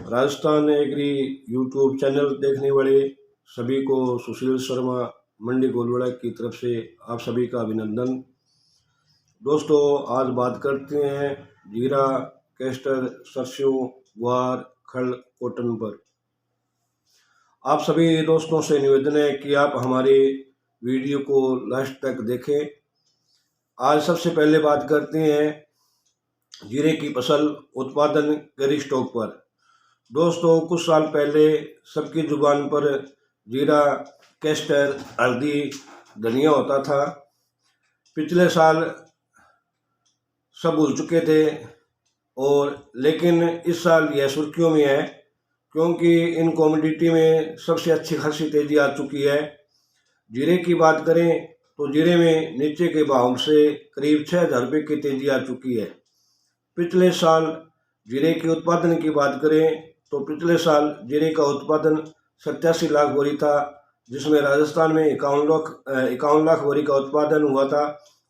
Rajasthan agree YouTube channel देखने वाले सभी को सुशील शर्मा मंडी गोलवाड़ा की तरफ से आप सभी का अभिनंदन। दोस्तों, आज बात करते हैं जीरा, कैस्टर, सरसों, ग्वार, खल, कॉटन पर। आप सभी दोस्तों से निवेदन है कि आप हमारे वीडियो को लास्ट तक देखें। आज सबसे पहले बात करते हैं जीरे की फसल उत्पादन कैरी स्टॉक पर। दोस्तों, कुछ साल पहले सबकी जुबान पर जीरा, कैस्टर, हल्दी, धनिया होता था। पिछले साल सब भूल चुके थे और लेकिन इस साल यह सुर्खियों में है क्योंकि इन कमोडिटी में सबसे अच्छी खासी तेजी आ चुकी है। जीरे की बात करें तो जीरे में नीचे के भाव से करीब 6,000 रुपये की तेजी आ चुकी है। पिछले साल जीरे के उत्पादन की बात करें तो पिछले साल जीरे का उत्पादन 87 लाख बोरी था, जिसमें राजस्थान में 51 लाख बोरी का उत्पादन हुआ था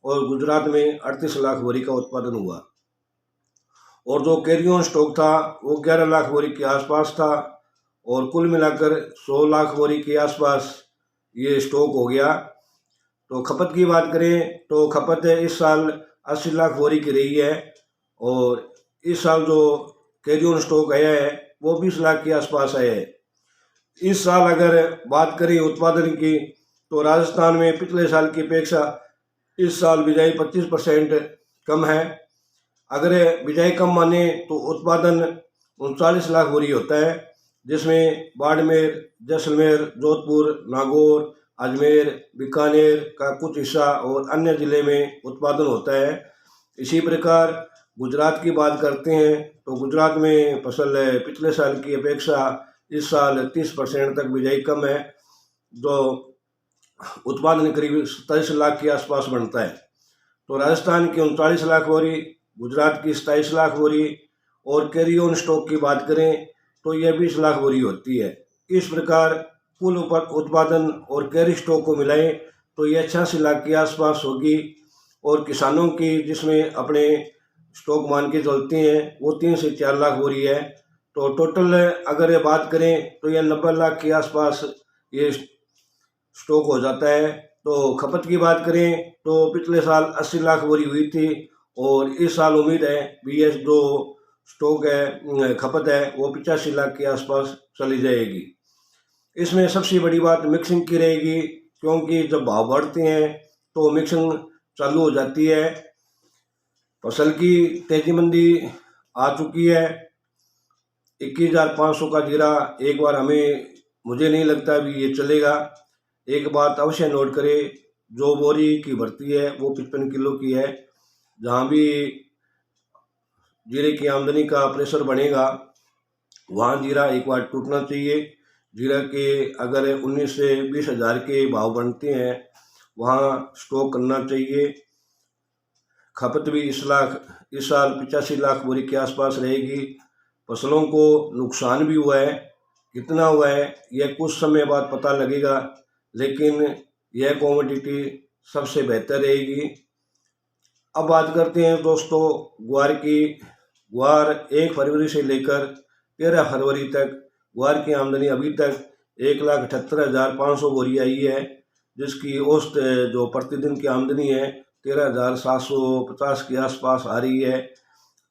और गुजरात में 38 लाख बोरी का उत्पादन हुआ। और जो कैरी ऑन स्टॉक था वो 11 लाख बोरी के आसपास था और कुल मिलाकर 100 लाख बोरी के आसपास ये स्टॉक हो गया। तो खपत की बात करें तो खपत इस साल 80 लाख बोरी की रही है और इस साल जो कैरी ऑन स्टॉक आया है वो 20 लाख के आसपास है। इस साल अगर बात करें उत्पादन की तो राजस्थान में पिछले साल की अपेक्षा इस साल बिजाई 25% कम है। अगर बिजाई कम माने तो उत्पादन 39 लाख बोरी होता है, जिसमें बाड़मेर, जैसलमेर, जोधपुर, नागौर, अजमेर, बीकानेर का कुछ हिस्सा और अन्य जिले में उत्पादन होता है। इसी प्रकार गुजरात की बात करते हैं तो गुजरात में फसल पिछले साल की अपेक्षा इस साल 30% तक बिजाई कम है, जो उत्पादन करीब 27 लाख के आसपास बनता है। तो राजस्थान की 39 लाख बोरी, गुजरात की 27 लाख बोरी और कैरी ऑन स्टॉक की बात करें तो यह 20 लाख बोरी होती है। इस प्रकार कुल उत्पादन और कैरी स्टॉक को मिलाएं तो यह 86 लाख के आसपास होगी। और किसानों की जिसमें अपने स्टॉक मान के चलते हैं वो 3 से 4 लाख बोरी है। तो टोटल अगर ये बात करें तो यह 90 लाख के आसपास ये स्टॉक हो जाता है। तो खपत की बात करें तो पिछले साल 80 लाख बोरी हुई थी और इस साल उम्मीद है बीएस जो स्टॉक है खपत है वो 85 लाख के आसपास चली जाएगी। इसमें सबसे बड़ी बात मिक्सिंग की रहेगी, क्योंकि जब भाव बढ़ते हैं तो मिक्सिंग चालू हो जाती है। फसल की तेजी मंदी आ चुकी है। 21,500 का जीरा एक बार मुझे नहीं लगता अभी ये चलेगा। एक बात अवश्य नोट करें, जो बोरी की भर्ती है वो 55 किलो की है। जहाँ भी जीरे की आमदनी का प्रेशर बढ़ेगा वहाँ जीरा एक बार टूटना चाहिए। जीरा के अगर 19 से 20 हज़ार के भाव बनते हैं वहाँ स्टॉक करना चाहिए। खपत भी इस साल 85 लाख बोरी के आसपास रहेगी। फसलों को नुकसान भी हुआ है, कितना हुआ है यह कुछ समय बाद पता लगेगा, लेकिन यह कमोडिटी सबसे बेहतर रहेगी। अब बात करते हैं दोस्तों ग्वार की। ग्वार 1 फरवरी से लेकर 13 फरवरी तक ग्वार की आमदनी अभी तक 1,78,500 बोरी आई है, जिसकी औसत जो प्रतिदिन की आमदनी है 13,750 के आसपास आ रही है।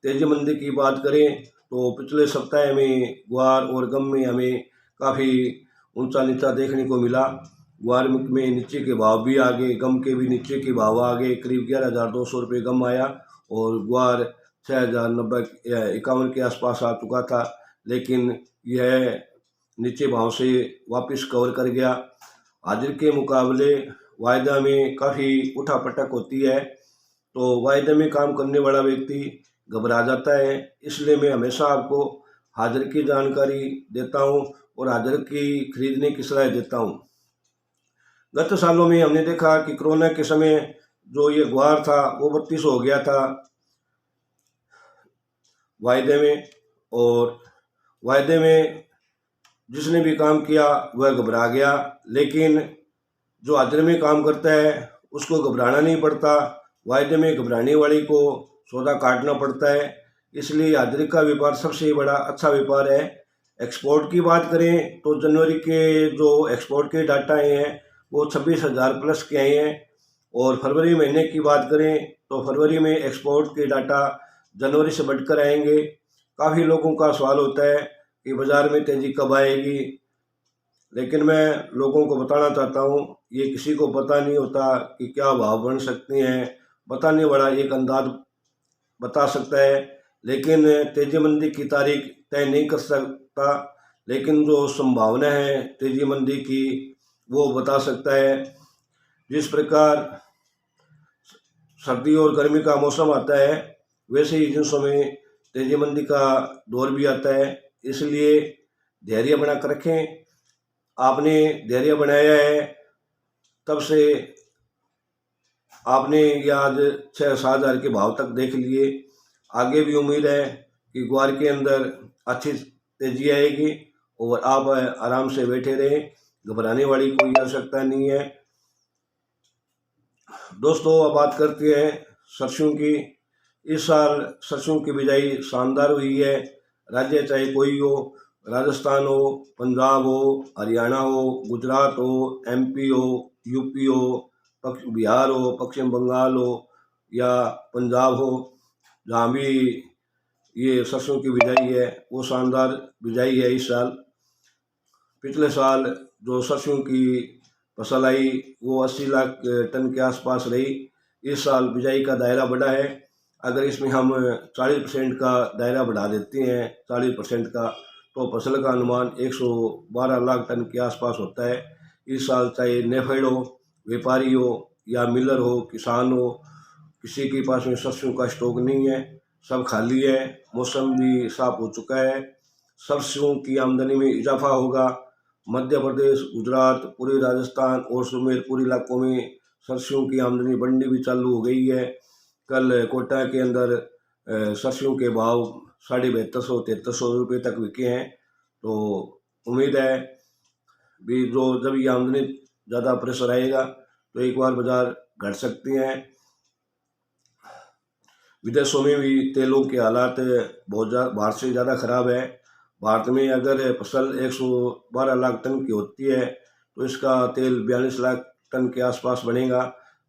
तेजी मंदी की बात करें तो पिछले सप्ताह में ग्वार और गम में हमें काफ़ी ऊंचा नीचा देखने को मिला। ग्वार में नीचे के भाव भी आ गए, गम के भी नीचे के भाव आ गए। करीब 11,200 रुपये गम आया और ग्वार 6,091 के आसपास आ चुका था, लेकिन यह नीचे भाव से वापस कवर कर गया। हाजिर के मुकाबले वायदा में काफ़ी उठापटक होती है, तो वायदे में काम करने वाला व्यक्ति घबरा जाता है। इसलिए मैं हमेशा आपको हाजिर की जानकारी देता हूँ और हाजिर की खरीदने की सलाह देता हूँ। गत सालों में हमने देखा कि कोरोना के समय जो ये ग्वार था वो 32 हो गया था वायदे में, और वायदे में जिसने भी काम किया वह घबरा गया। लेकिन जो हाजिर में काम करता है उसको घबराना नहीं पड़ता, वायदे में घबराने वाले को सौदा काटना पड़ता है। इसलिए हाजिरी का व्यापार सबसे बड़ा अच्छा व्यापार है। एक्सपोर्ट की बात करें तो जनवरी के जो एक्सपोर्ट के डाटा आए हैं वो 26,000 प्लस के आए हैं। और फरवरी महीने की बात करें तो फरवरी में एक्सपोर्ट के डाटा जनवरी से बढ़कर आएंगे। काफ़ी लोगों का सवाल होता है कि बाज़ार में तेज़ी कब आएगी, लेकिन मैं लोगों को बताना चाहता हूँ ये किसी को पता नहीं होता कि क्या भाव बढ़ सकते हैं। बताने वाला एक अंदाज बता सकता है, लेकिन तेजी मंदी की तारीख तय नहीं कर सकता, लेकिन जो संभावना है तेजी मंदी की वो बता सकता है। जिस प्रकार सर्दी और गर्मी का मौसम आता है वैसे ही जिनसों में तेजी मंदी का दौर भी आता है, इसलिए धैर्य बना कर रखें। आपने धैर्य बनाया है तब से आपने ये आज 6-7 हज़ार के भाव तक देख लिए। आगे भी उम्मीद है कि ग्वार के अंदर अच्छी तेजी आएगी और आप आराम से बैठे रहें, घबराने वाली कोई आवश्यकता नहीं है। दोस्तों अब बात करते हैं सरसों की। इस साल सरसों की बिजाई शानदार हुई है। राज्य चाहे कोई हो, राजस्थान हो, पंजाब हो, हरियाणा हो, गुजरात हो, एमपी हो, यूपी हो, बिहार हो, पश्चिम बंगाल हो या पंजाब हो, जहाँ भी ये सरसों की बिजाई है वो शानदार बिजाई है इस साल। पिछले साल जो सरसों की फसल आई वो 80 लाख टन के आसपास रही। इस साल बिजाई का दायरा बढ़ा है। अगर इसमें हम 40% का दायरा बढ़ा देते हैं 40% का, तो फसल का अनुमान 112 लाख टन के आसपास होता है। इस साल चाहे नेफेड हो, व्यापारी हो या मिलर हो, किसान हो, किसी के पास में सरसों का स्टॉक नहीं है, सब खाली है। मौसम भी साफ हो चुका है। सरसों की आमदनी में इजाफा होगा। मध्य प्रदेश, गुजरात, पूरे राजस्थान और सुमेरपुर इलाकों में सरसों की आमदनी बढ़नी भी चालू हो गई है। कल कोटा के अंदर सरसों के भाव 7200-7300 रुपये तक बिके हैं। तो उम्मीद है भी जो जब ये आमदनी ज़्यादा प्रेशर आएगा तो एक बार बाजार घट सकती हैं। विदेशों में भी तेलों के हालात बहुत भारत से ज़्यादा खराब है। भारत में अगर फसल 112 लाख टन की होती है तो इसका तेल 42 लाख टन के आसपास बनेगा,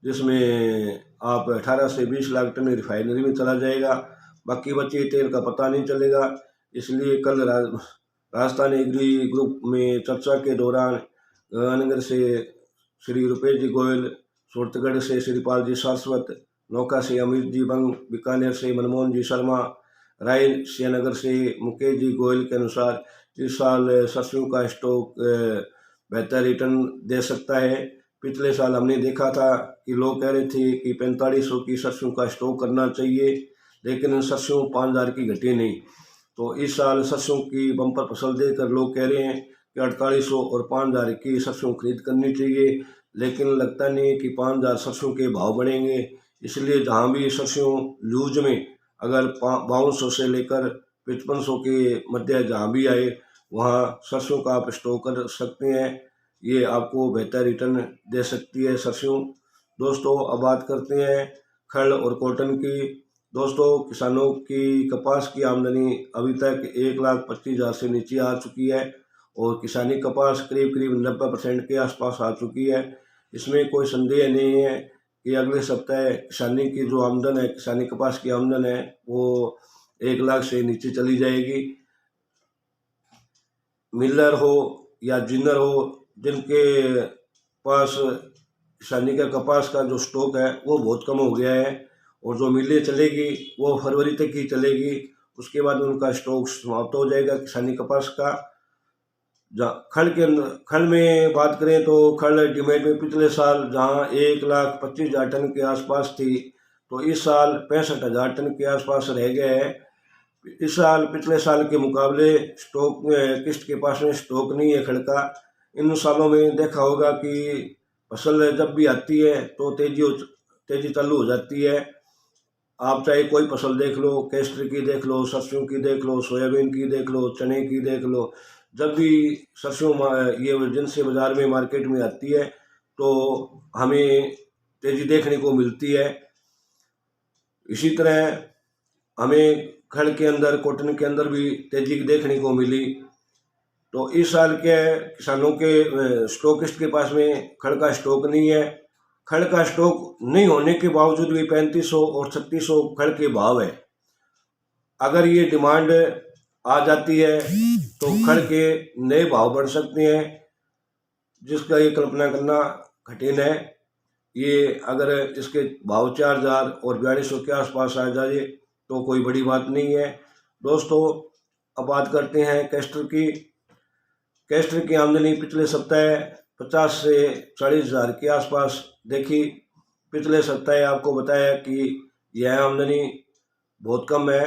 जिसमें आप 18 से 20 लाख टन रिफाइनरी में चला जाएगा। बाकी बचे तेल का पता नहीं चलेगा। इसलिए कल राजस्थान एग्री ग्रुप में चर्चा के दौरान गंगानगर से श्री रुपेश जी गोयल, सूरतगढ़ से श्रीपाल जी शाश्वत, नौका से अमित जी बंग, बीकानेर से मनमोहन जी शर्मा, राय श्रीनगर से मुकेश जी गोयल के अनुसार इस साल सरसों का स्टॉक बेहतर रिटर्न दे सकता है। पिछले साल हमने देखा था कि लोग कह रहे थे कि 4500 की सरसों का स्टॉक करना चाहिए, लेकिन सरसों 5000 की घटी नहीं। तो इस साल सरसों की बम्पर फसल देकर लोग कह रहे हैं कि 4800 और 5000 की सरसों खरीद करनी चाहिए, लेकिन लगता नहीं कि 5000 सरसों के भाव बढ़ेंगे। इसलिए जहाँ भी सरसों लूज में अगर 5200 से लेकर 5500 के मध्य जहाँ भी आए वहाँ सरसों का आप स्टॉक कर सकते हैं। ये आपको बेहतर रिटर्न दे सकती है सरसों। दोस्तों अब बात करते हैं खल और कॉटन की। दोस्तों किसानों की कपास की आमदनी अभी तक 1,25,000 से नीचे आ चुकी है और किसानी कपास करीब करीब 90% के आसपास आ चुकी है। इसमें कोई संदेह नहीं है कि अगले सप्ताह किसानी की जो आमदन है, किसानी कपास की आमदन है वो 1 लाख से नीचे चली जाएगी। मिलर हो या जिनर हो, जिनके पास किसानी का कपास का जो स्टॉक है वो बहुत कम हो गया है और जो मिलें चलेगी वो फरवरी तक ही चलेगी, उसके बाद उनका स्टॉक समाप्त हो जाएगा किसानी कपास का। खल के अंदर खल में बात करें तो खल डिमेट में पिछले साल जहां 1,25,000 टन के आसपास थी, तो इस साल 65,000 टन के आसपास रह गया है। इस साल पिछले साल के मुकाबले स्टॉक किस्त के पास में स्टॉक नहीं है खड़ का। इन सालों में देखा होगा कि फसल जब भी आती है तो तेजी चालू हो जाती है। आप चाहे कोई फसल देख लो, केसर की देख लो, सरसों की देख लो, सोयाबीन की देख लो, चने की देख लो, जब भी सरसों ये जिनसे बाज़ार में मार्केट में आती है तो हमें तेज़ी देखने को मिलती है। इसी तरह हमें खड़ के अंदर, कॉटन के अंदर भी तेज़ी देखने को मिली। तो इस साल के किसानों के स्टॉकिस्ट के पास में खड़ का स्टॉक नहीं है। खड़ का स्टॉक नहीं होने के बावजूद भी 3500 और 3600 खड़ के भाव है। अगर ये डिमांड आ जाती है तो खड़ के नए भाव बढ़ सकते हैं, जिसका ये कल्पना करना कठिन है। ये अगर इसके भाव 4000 और 4200 के आसपास आ जाए तो कोई बड़ी बात नहीं है। दोस्तों, अब बात करते हैं कैस्टर की। कैस्टर की आमदनी पिछले सप्ताह 50 से 40,000 के आसपास देखी। पिछले सप्ताह आपको बताया कि यह आमदनी बहुत कम है।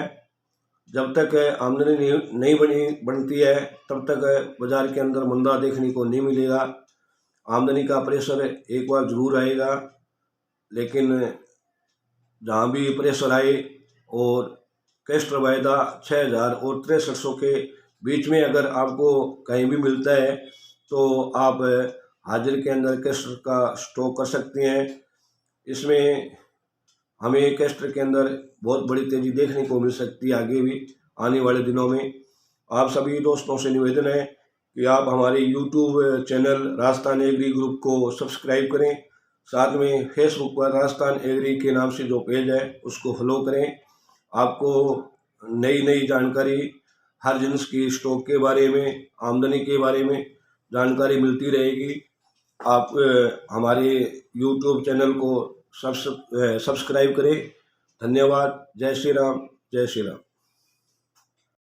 जब तक आमदनी नहीं बनती है तब तक बाजार के अंदर मंदा देखने को नहीं मिलेगा। आमदनी का प्रेशर एक बार जरूर आएगा, लेकिन जहाँ भी प्रेशर आए और कैस्टर वायदा 6,000 और 6300 के बीच में अगर आपको कहीं भी मिलता है तो आप हाजिर के अंदर कैस्टर का स्टॉक कर सकते हैं। इसमें हमें कैस्टर के अंदर बहुत बड़ी तेजी देखने को मिल सकती है आगे भी आने वाले दिनों में। आप सभी दोस्तों से निवेदन है कि आप हमारे YouTube channel Rajasthan agri group को सब्सक्राइब करें। साथ में फेसबुक पर राजस्थान एग्री के नाम से जो पेज है उसको फॉलो करें। आपको नई नई जानकारी हर जिन्स की स्टॉक के बारे में, आमदनी के बारे में जानकारी मिलती रहेगी। आप हमारे YouTube चैनल को सब्सक्राइब करें। धन्यवाद। जय श्री राम, जय श्री राम।